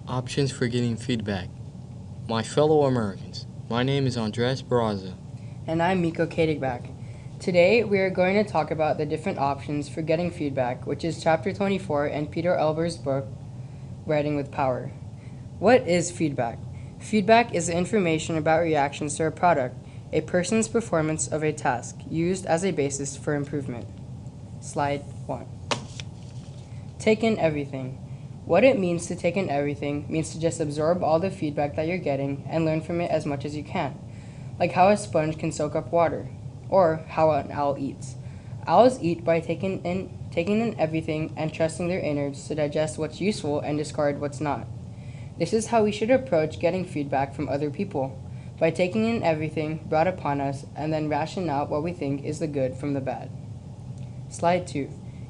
Options for getting feedback. My fellow Americans, my name is Andres Barraza. And I'm Miko Kadigbak. Today, we are going to talk about the different options for getting feedback, which is Chapter 24 in Peter Elber's book, Writing with Power. What is feedback? Feedback is information about reactions to a product, a person's performance of a task, used as a basis for improvement. Slide 1. Take in everything. What it means to take in everything means to just absorb all the feedback that you're getting and learn from it as much as you can, like how a sponge can soak up water, or how an owl eats. Owls eat by taking in everything and trusting their innards to digest what's useful and discard what's not. This is how we should approach getting feedback from other people, by taking in everything brought upon us and then ration out what we think is the good from the bad. Slide 2.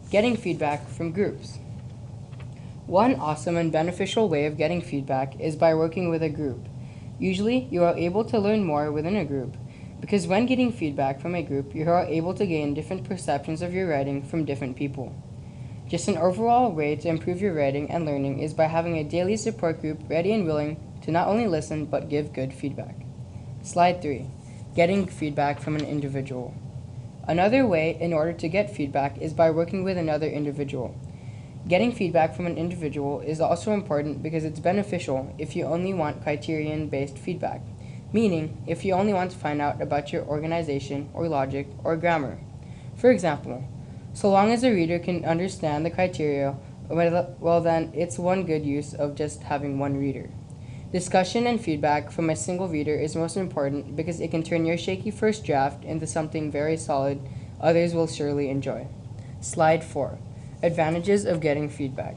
Getting feedback from groups. One awesome and beneficial way of getting feedback is by working with a group. Usually, you are able to learn more within a group, because when getting feedback from a group, you are able to gain different perceptions of your writing from different people. Just an overall way to improve your writing and learning is by having a daily support group ready and willing to not only listen but give good feedback. Slide 3. Getting feedback from an individual. Another way in order to get feedback is by working with another individual. Getting feedback from an individual is also important because it's beneficial if you only want criterion-based feedback, meaning if you only want to find out about your organization or logic or grammar. For example, so long as the reader can understand the criteria, well then it's one good use of just having one reader. Discussion and feedback from a single reader is most important because it can turn your shaky first draft into something very solid others will surely enjoy. Slide 4. Advantages of getting feedback.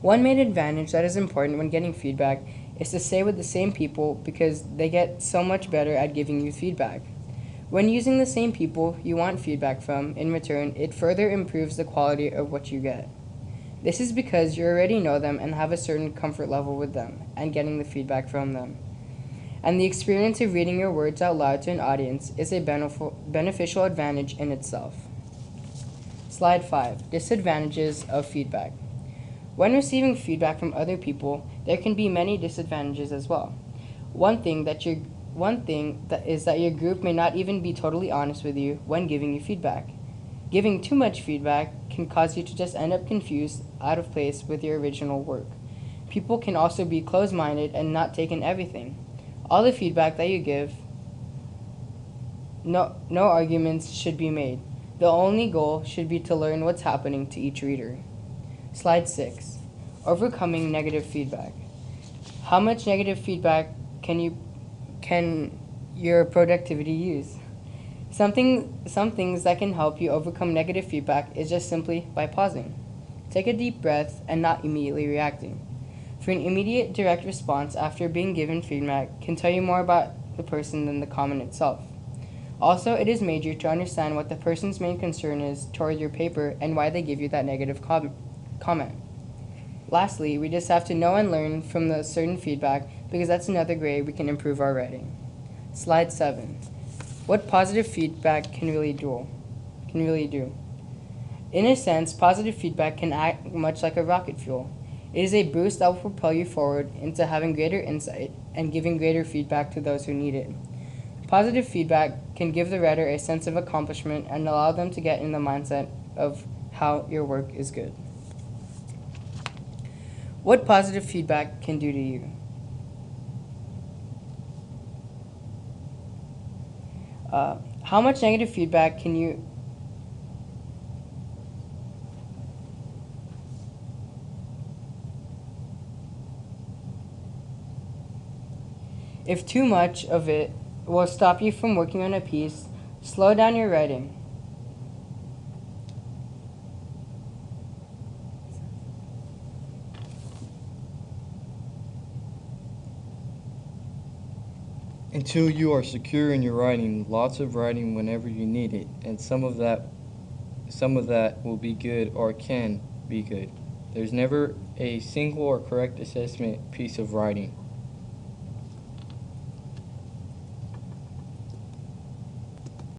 One main advantage that is important when getting feedback is to stay with the same people because they get so much better at giving you feedback. When using the same people you want feedback from, in return, it further improves the quality of what you get. This is because you already know them and have a certain comfort level with them and getting the feedback from them. And the experience of reading your words out loud to an audience is a beneficial advantage in itself. Slide 5. Disadvantages of feedback. When receiving feedback from other people, there can be many disadvantages as well. One thing that is that your group may not even be totally honest with you when giving you feedback. Giving too much feedback can cause you to just end up confused, out of place with your original work. People can also be closed-minded and not take in everything. All the feedback that you give, no arguments should be made. The only goal should be to learn what's happening to each reader. Slide 6. Overcoming negative feedback. How much negative feedback can your productivity use? Some things that can help you overcome negative feedback is just simply by pausing. Take a deep breath and not immediately reacting. For an immediate direct response after being given feedback can tell you more about the person than the comment itself. Also, it is major to understand what the person's main concern is toward your paper and why they give you that negative comment. Lastly, we just have to know and learn from the certain feedback because that's another way we can improve our writing. Slide 7. What positive feedback can really do. In a sense, positive feedback can act much like a rocket fuel. It is a boost that will propel you forward into having greater insight and giving greater feedback to those who need it. Positive feedback can give the writer a sense of accomplishment and allow them to get in the mindset of how your work is good. What positive feedback can do to you? How much negative feedback can you... If too much of it will stop you from working on a piece, slow down your writing. Until you are secure in your writing, lots of writing whenever you need it, and some of that will be good or can be good. There's never a single or correct assessment piece of writing.